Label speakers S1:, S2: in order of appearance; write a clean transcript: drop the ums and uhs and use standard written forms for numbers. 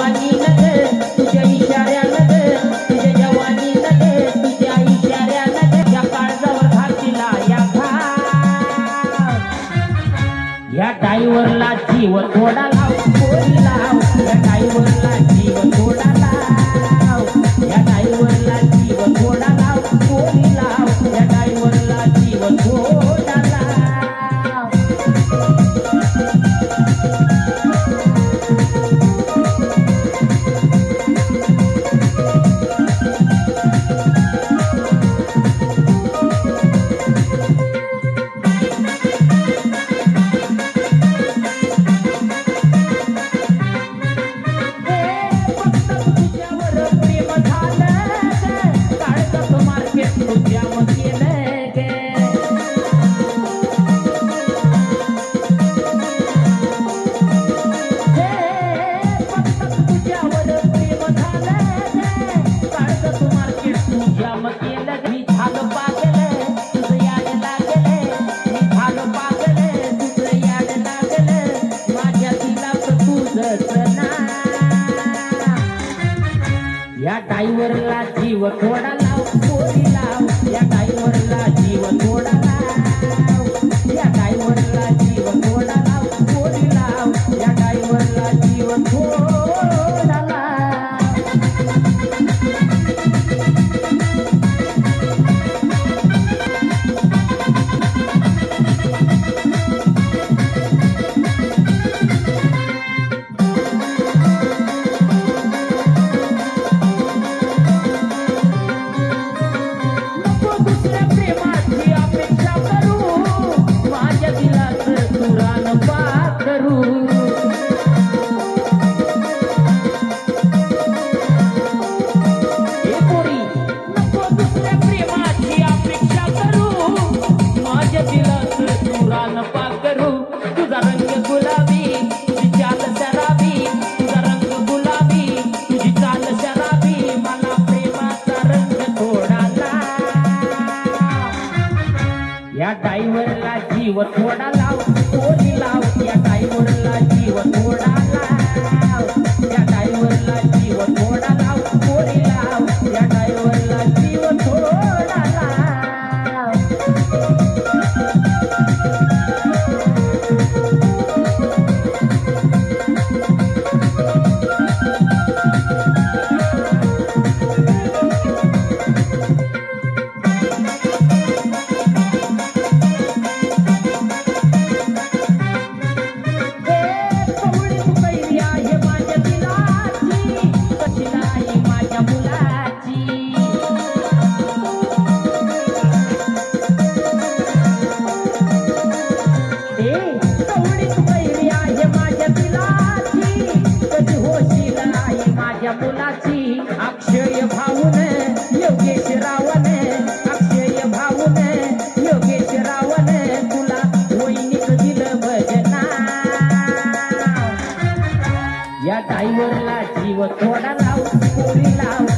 S1: जवानी नग तुझ्या इशाऱ्यानं ग तुझ्या जवानी नग तुझ्या इशाऱ्यानं ग या काळजावर घातीला या या डायव्हरला जीव थोडा लाव पोरी लाव या डायव्हरला जीव थोडा लाव या डायव्हरला जीव थोडा लाव पोरी लाव या डायव्हरला जीव थोडा लाव या डायव्हरला जीव थोडा लाव पोरी लाव या डायव्हरला जीव थोडा लाव या डायव्हरला जीव थोडा लाव पोरी लाव या डायव्हरला जीव थोडा लाव तुझा रंग गुलाबी तुझी चाल शराबी तुझा रंग गुलाबी तुझी चाल शराबी मला प्रेमाचा रंग थोडा लाव या डायव्हरला जीव थोडा लाव पोरी लाव या डायव्हरला जीव थोडा लाव या डायव्हरला जीव थोडा लाव पोरी लाव या डायव्हरला जीव थोडा लाव मुलाची अक्षय भाऊन योगेश रावण अक्षय भाऊन योगेश रावण तुला वैनिक दिलं भजना या डायव्हरला जीव थोडा लाव पोरी लाव